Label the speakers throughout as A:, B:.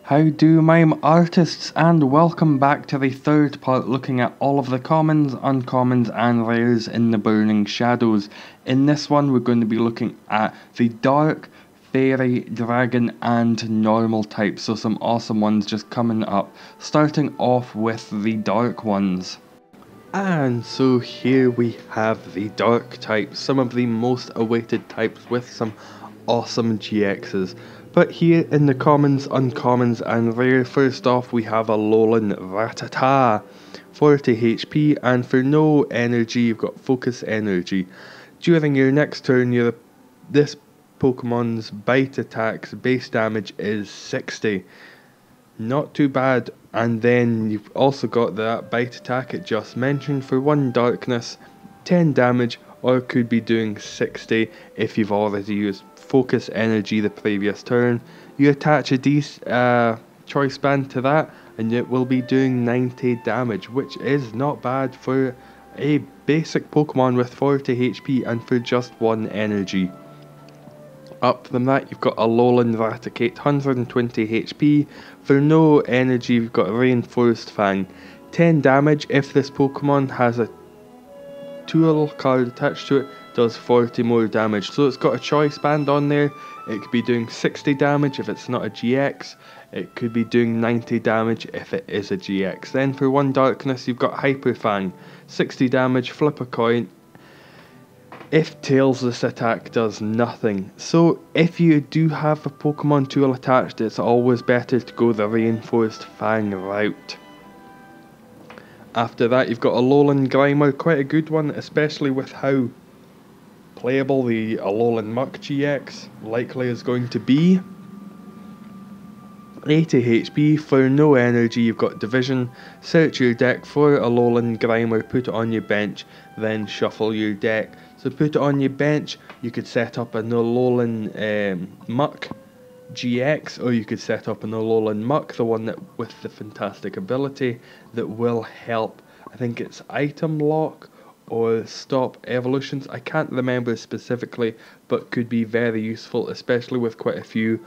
A: How do Mime Artists, and welcome back to the third part looking at all of the commons, uncommons and rares in the Burning Shadows. In this one we're going to be looking at the Dark, Fairy, Dragon and Normal types, so some awesome ones just coming up, starting off with the Dark ones. And so here we have the Dark types, some of the most awaited types with some awesome GXs. But here in the commons, uncommons and rare, first off we have a Alolan Rattata, 40 HP, and for no energy you've got focus energy. During your next turn this Pokemon's bite attack's base damage is 60. Not too bad, and then you've also got that bite attack it just mentioned for 1 darkness, 10 damage, or it could be doing 60 if you've already used focus energy the previous turn. You attach a choice band to that and it will be doing 90 damage, which is not bad for a basic Pokemon with 40 HP and for just 1 energy. Up from that you've got a Alolan Raticate, 120 HP. For no energy you've got a Reinforced Fang, 10 damage. If this Pokemon has a tool card attached to it, does 40 more damage. So it's got a choice band on there. It could be doing 60 damage if it's not a GX. It could be doing 90 damage if it is a GX. Then for 1 darkness you've got Hyper Fang, 60 damage, flip a coin. If tails, this attack does nothing. So if you do have a Pokemon tool attached, it's always better to go the Reinforced Fang route. After that you've got Alolan Grimer, quite a good one, especially with how playable the Alolan Muck GX likely is going to be. 80 HP, for no energy you've got Division. Search your deck for Alolan Grimer, put it on your bench, then shuffle your deck. So put it on your bench, you could set up an Alolan Muck GX, or you could set up an Alolan Muck, the one that with the fantastic ability that will help, I think it's item lock or stop evolutions, I can't remember specifically, but could be very useful, especially with quite a few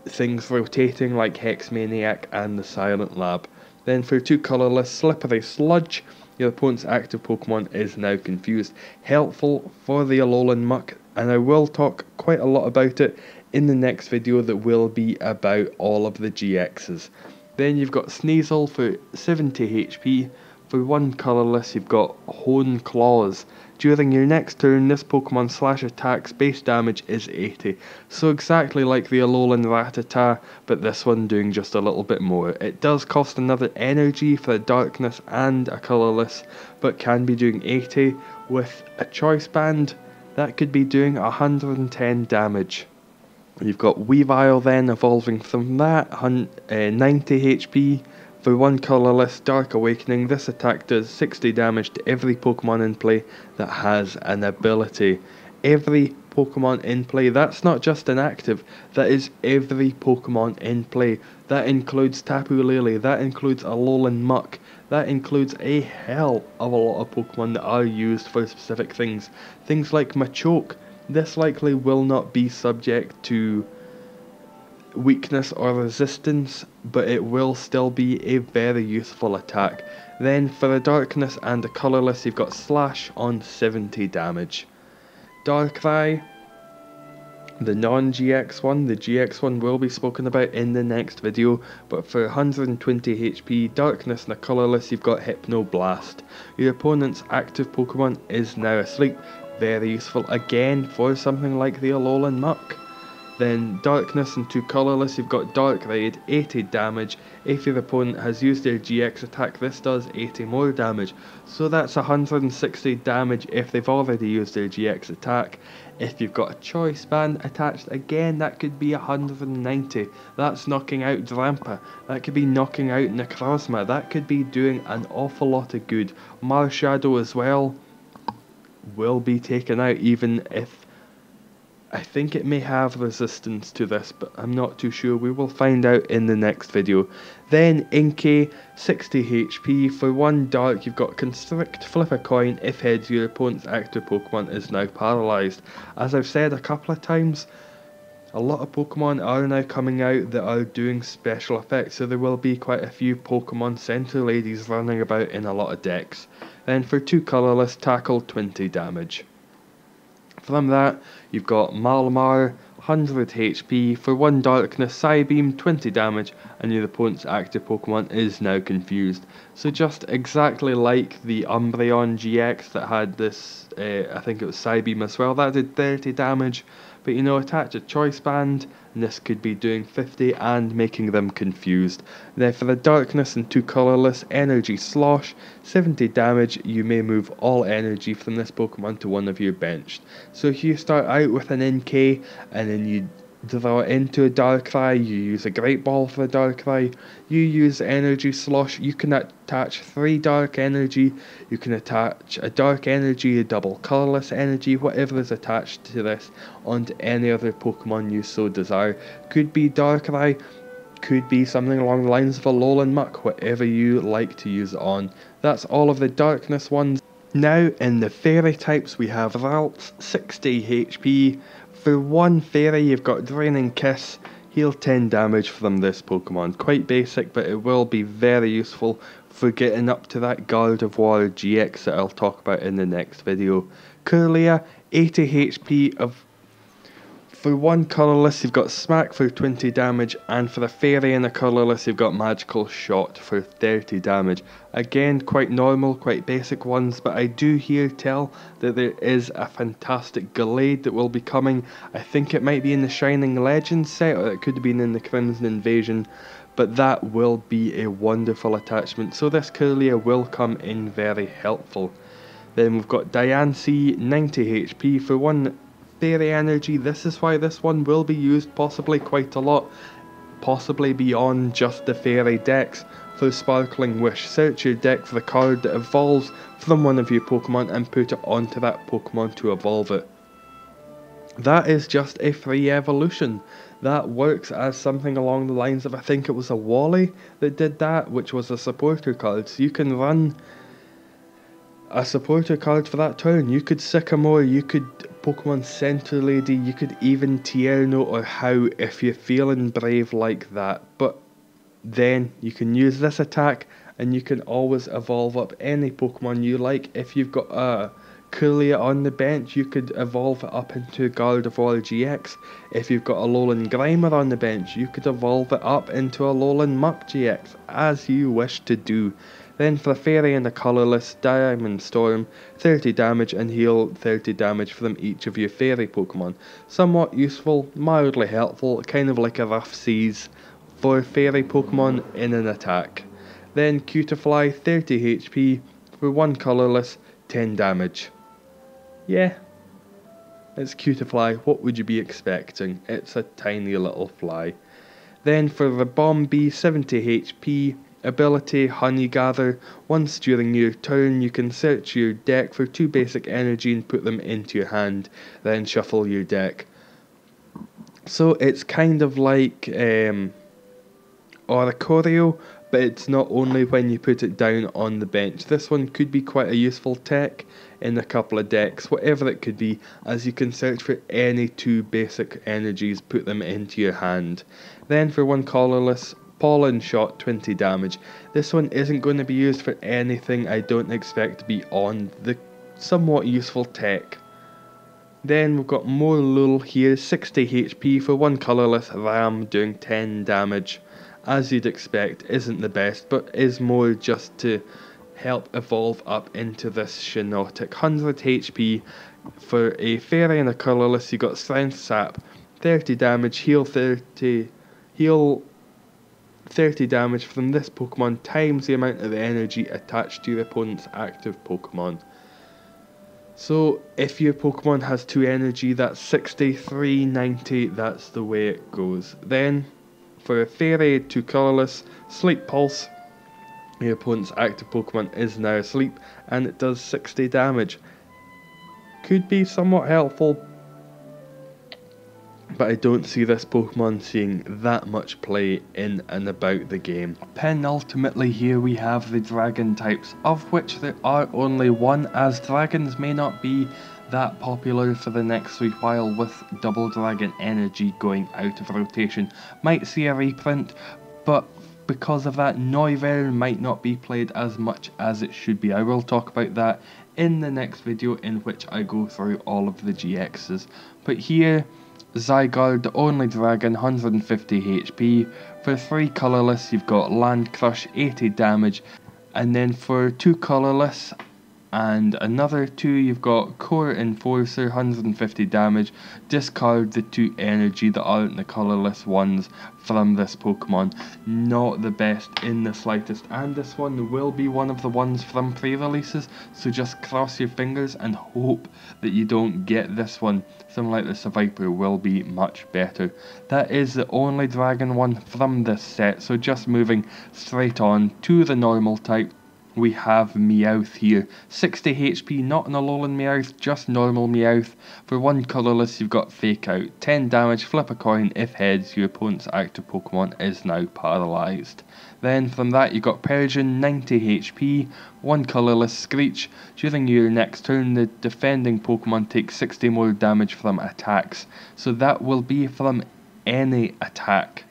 A: things rotating like Hex Maniac and the Silent Lab. Then for 2 colourless, Slippery Sludge, your opponent's active Pokemon is now confused. Helpful for the Alolan Muck, and I will talk quite a lot about it in the next video that will be about all of the GXs. Then you've got Sneasel for 70 HP. For 1 colourless you've got Hone Claws. During your next turn this Pokemon slash attack's base damage is 80. So exactly like the Alolan Rattata, but this one doing just a little bit more. It does cost another energy for a darkness and a colourless, but can be doing 80. With a choice band that could be doing 110 damage. You've got Weavile then evolving from that, 90 HP. For 1 colourless, Dark Awakening, this attack does 60 damage to every Pokemon in play that has an ability. Every Pokemon in play, that's not just an active, that is every Pokemon in play. That includes Tapu Lele, that includes Alolan Muck, that includes a hell of a lot of Pokemon that are used for specific things. Things like Machoke, this likely will not be subject to weakness or resistance, but it will still be a very useful attack. Then for a darkness and a colourless you've got Slash on 70 damage. Darkrai, the non-GX one, the GX one will be spoken about in the next video, but for 120 HP, darkness and a colourless you've got Hypno Blast. Your opponent's active Pokemon is now asleep, very useful again for something like the Alolan Muck. Then darkness and 2 colourless you've got Dark Raid, 80 damage. If your opponent has used their GX attack this does 80 more damage. So that's 160 damage if they've already used their GX attack. If you've got a choice band attached again that could be 190. That's knocking out Drampa, that could be knocking out Necrozma, that could be doing an awful lot of good. Marshadow as well will be taken out, even if I think it may have resistance to this, but I'm not too sure. We will find out in the next video. Then Inkay, 60 HP. For 1 dark, you've got Constrict, flip a coin. If heads, your opponent's active Pokemon is now paralysed. As I've said a couple of times, a lot of Pokemon are now coming out that are doing special effects, so there will be quite a few Pokemon Center Ladies running about in a lot of decks. Then for 2 colourless, tackle 20 damage. From that, you've got Malamar, 100 HP, for 1 darkness, Psybeam, 20 damage, and your opponent's active Pokemon is now confused. So just exactly like the Umbreon GX that had this, I think it was Psybeam as well, that did 30 damage. But you know, attach a choice band, and this could be doing 50 and making them confused. Then for the darkness and 2 colourless, Energy Slosh, 70 damage, you may move all energy from this Pokemon to one of your benched. So if you start out with an NK, and then you draw it into a Darkrai, you use a Great Ball for a Darkrai, you use Energy Slosh, you can attach 3 Dark Energy, you can attach a Dark Energy, a double colourless energy, whatever is attached to this, onto any other Pokemon you so desire. Could be Darkrai, could be something along the lines of a Alolan Muck, whatever you like to use it on. That's all of the darkness ones. Now in the fairy types we have Ralts, 60 HP. For 1 fairy you've got Draining Kiss, heal 10 damage from this Pokemon. Quite basic, but it will be very useful for getting up to that Gardevoir GX that I'll talk about in the next video. Kirlia, 80 HP. For 1 colourless you've got Smack for 20 damage, and for a fairy and a colourless you've got Magical Shot for 30 damage. Again, quite normal, quite basic ones, but I do hear tell that there is a fantastic Gallade that will be coming. I think it might be in the Shining Legends set, or it could have been in the Crimson Invasion, but that will be a wonderful attachment, so this Kirlia will come in very helpful. Then we've got Diancie, 90 HP. For 1 fairy energy, this is why this one will be used possibly quite a lot, possibly beyond just the fairy decks. For Sparkling Wish, search your deck for the card that evolves from one of your Pokemon and put it onto that Pokemon to evolve it. That is just a free evolution. That works as something along the lines of, I think it was a Wally that did that, which was a supporter card. So you can run a supporter card for that turn. You could Sycamore, you could Pokemon Center Lady, you could even Tierno or How if you're feeling brave like that. But then you can use this attack and you can always evolve up any Pokemon you like. If you've got a Kirlia on the bench, you could evolve it up into Gardevoir GX. If you've got a Alolan Grimer on the bench, you could evolve it up into a Alolan Muck GX, as you wish to do. Then for the fairy and the colourless, Diamond Storm, 30 damage and heal 30 damage from each of your fairy Pokemon. Somewhat useful, mildly helpful, kind of like a Rough Seas for fairy Pokemon in an attack. Then Cutiefly, 30 HP, for 1 colourless, 10 damage. Yeah, it's Cutiefly, what would you be expecting? It's a tiny little fly. Then for the Bombi, 70 HP, ability Honey Gather. Once during your turn you can search your deck for 2 basic energy and put them into your hand, then shuffle your deck. So it's kind of like Oricorio, but it's not only when you put it down on the bench. This one could be quite a useful tech in a couple of decks, whatever it could be, as you can search for any 2 basic energies, put them into your hand. Then for 1 colourless, Pollen Shot, 20 damage. This one isn't going to be used for anything I don't expect to be on the somewhat useful tech. Then we've got more Lul here, 60 HP for 1 colourless Ram doing 10 damage. As you'd expect, isn't the best, but is more just to help evolve up into this Shiinotic. 100 HP for a fairy and a colourless, you got Strength Sap, 30 damage, heal 30 damage from this Pokemon times the amount of energy attached to your opponent's active Pokemon. So if your Pokemon has 2 energy, that's 60, 3, 90, that's the way it goes. Then for a fairy, 2 colourless, Sleep Pulse, your opponent's active Pokemon is now asleep and it does 60 damage. Could be somewhat helpful, but I don't see this Pokemon seeing that much play in and about the game. Penultimately here we have the Dragon types, of which there are only 1, as dragons may not be that popular for the next wee while, with Double Dragon Energy going out of rotation. Might see a reprint, but because of that, Noivern might not be played as much as it should be. I will talk about that in the next video, in which I go through all of the GXs. But here, Zygarde, the only dragon, 150 HP. For 3 colourless, you've got Land Crush, 80 damage. And then for 2 colourless and another 2, you've got Core Enforcer, 150 damage. Discard the 2 energy that aren't the colourless ones from this Pokemon. Not the best in the slightest, and this one will be one of the ones from pre-releases, so just cross your fingers and hope that you don't get this one. Something like the Seviper will be much better. That is the only dragon one from this set, so just moving straight on to the normal type. We have Meowth here, 60 HP, not an Alolan Meowth, just normal Meowth. For 1 colourless, you've got Fake Out, 10 damage, flip a coin. If heads, your opponent's active Pokemon is now paralysed. Then from that, you've got Persian, 90 HP, 1 colourless Screech. During your next turn, the defending Pokemon takes 60 more damage from attacks, so that will be from any attack.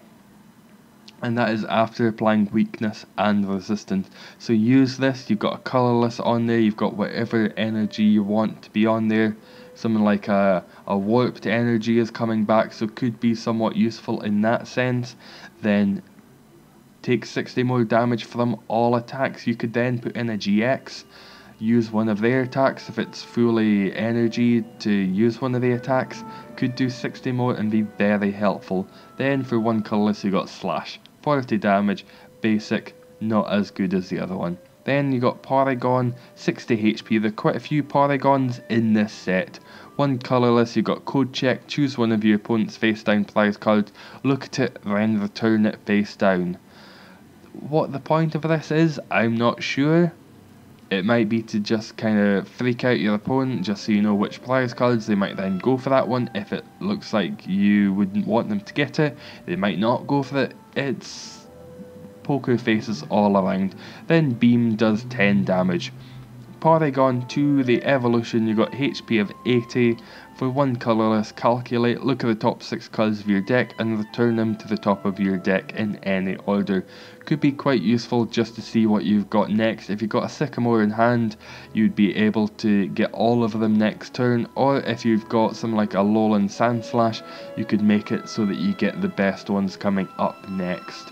A: And that is after applying weakness and resistance. So use this, you've got a colourless on there, you've got whatever energy you want to be on there. Something like a warped energy is coming back, so could be somewhat useful in that sense. Then take 60 more damage from all attacks. You could then put in a GX, use one of their attacks if it's fully energy to use one of the attacks. Could do 60 more and be very helpful. Then for 1 colourless, you got Slash. 40 damage, basic, not as good as the other one. Then you got Porygon, 60 HP. There are quite a few Porygons in this set. 1 colourless, you got Code Check, choose one of your opponent's face down prize cards, look at it, then return it face down. What the point of this is, I'm not sure. It might be to just kind of freak out your opponent, just so you know which prize cards. They might then go for that one. If it looks like you wouldn't want them to get it, they might not go for it. It's poker faces all around. Then Beam does 10 damage. Porygon 2, the evolution, you got HP of 80. For 1 colourless, calculate, look at the top 6 cards of your deck and return them to the top of your deck in any order. Could be quite useful just to see what you've got next. If you've got a Sycamore in hand, you'd be able to get all of them next turn, or if you've got something like a Alolan Sandslash, you could make it so that you get the best ones coming up next.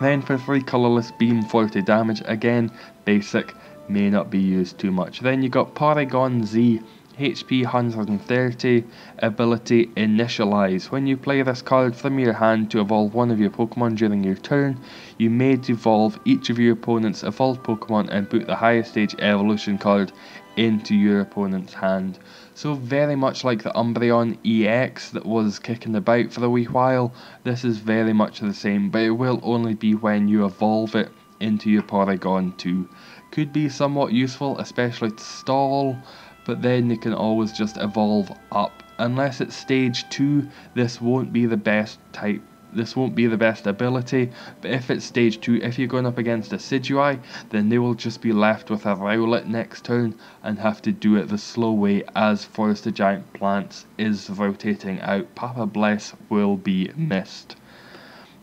A: Then for 3 colourless, Beam, 40 damage, again, basic, may not be used too much. Then you got Porygon Z, HP 130, ability Initialize. When you play this card from your hand to evolve one of your Pokemon during your turn, you may devolve each of your opponent's evolved Pokemon and put the highest stage evolution card into your opponent's hand. So very much like the Umbreon EX that was kicking about for a wee while, this is very much the same, but it will only be when you evolve it into your Porygon 2. Could be somewhat useful, especially to stall, but then you can always just evolve up. Unless it's stage 2, this won't be the best type. This won't be the best ability, but if it's stage 2, if you're going up against a Decidueye, then they will just be left with a Rowlet next turn and have to do it the slow way as Forest of Giant Plants is rotating out. Papa Bless will be missed.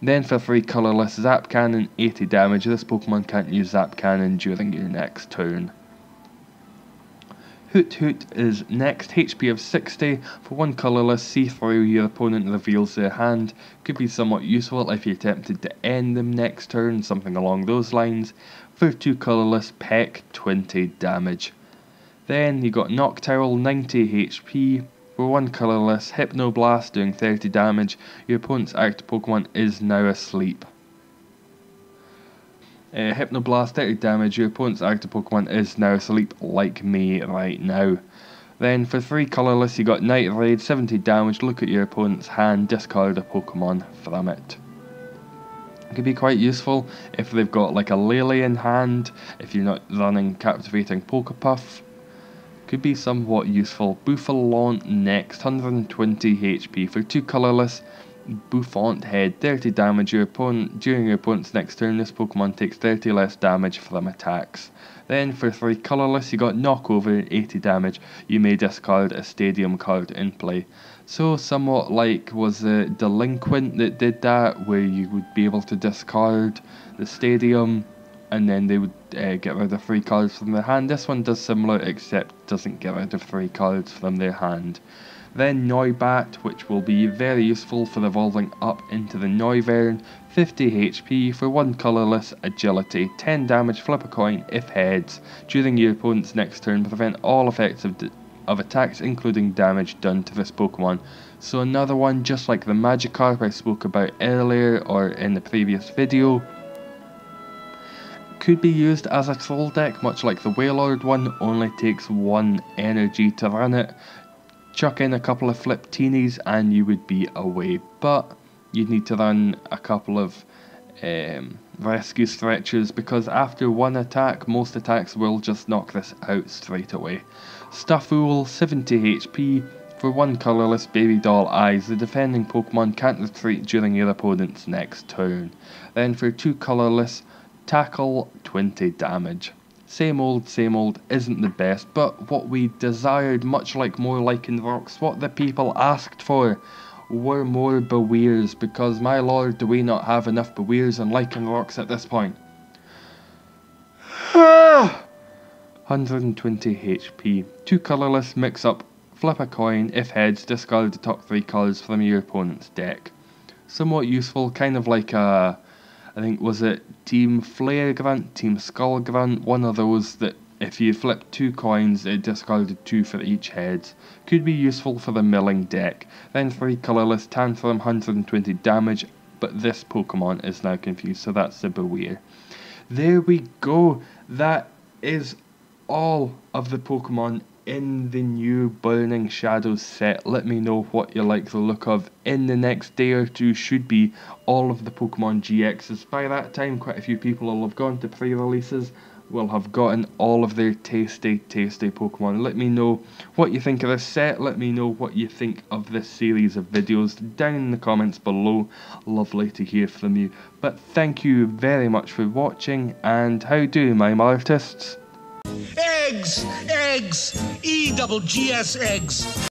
A: Then for 3 colourless, Zap Cannon, 80 damage. This Pokemon can't use Zap Cannon during your next turn. Hoot Hoot is next, HP of 60. For 1 colourless, see through, your opponent reveals their hand. Could be somewhat useful if you're tempted to end them next turn, something along those lines. For 2 colourless, Peck, 20 damage. Then you got Noctowl, 90 HP. For 1 colourless, Hypnoblast doing 30 damage. Your opponent's active Pokemon is now asleep. Hypnoblast, 30 damage. Your opponent's active Pokemon is now asleep, like me right now. Then for 3 colourless, you got Night Raid, 70 damage. Look at your opponent's hand, discard a Pokemon from it. It could be quite useful if they've got like a Lele in hand, if you're not running Captivating Pokepuff. Could be somewhat useful. Bouffalon next, 120 HP. For 2 colourless, Bouffant Head, 30 damage during your opponent's next turn. This Pokemon takes 30 less damage from attacks. Then for 3 colourless, you got Knockover, 80 damage. You may discard a Stadium card in play. So somewhat like was it Delinquent that did that, where you would be able to discard the Stadium and then they would get rid of 3 cards from their hand. This one does similar, except doesn't get rid of 3 cards from their hand. Then Noibat, which will be very useful for evolving up into the Noivern, 50 HP for 1 colourless agility, 10 damage, flip a coin if heads. During your opponent's next turn, prevent all effects of attacks including damage done to this Pokemon. So another one just like the Magikarp I spoke about earlier or in the previous video. Could be used as a troll deck, much like the Wailord one, only takes 1 energy to run it. Chuck in a couple of Fliptinis and you would be away, but you'd need to run a couple of rescue stretches because after 1 attack, most attacks will just knock this out straight away. Stuffool, 70 HP. For 1 colourless Baby Doll Eyes, the defending Pokemon can't retreat during your opponent's next turn. Then for 2 colourless, Tackle, 20 damage. Same old isn't the best, but what we desired, much like more Lichen Rocks, what the people asked for, were more Beweers, because my lord, do we not have enough Beweers and Lichen Rocks at this point? 120 HP. 2 colourless, mix up, flip a coin, if heads, discard the top 3 cards from your opponent's deck. Somewhat useful, kind of like a, I think, was it Team Flare Grunt, Team Skull Grunt, one of those that if you flip 2 coins, it discarded 2 for each head. Could be useful for the milling deck. Then 3 colourless, Tantrum, 120 damage, but this Pokemon is now confused, so that's the Beweer. There we go, that is all of the Pokemon in the new Burning Shadows set. Let me know what you like the look of. In the next day or 2 should be all of the Pokemon GXs. By that time, quite a few people will have gone to pre-releases, will have gotten all of their tasty Pokemon. Let me know what you think of this set. Let me know what you think of this series of videos down in the comments below. Lovely to hear from you. But thank you very much for watching, and how do, Mime Artists?
B: Eggs! Eggs! E-double-G-S eggs!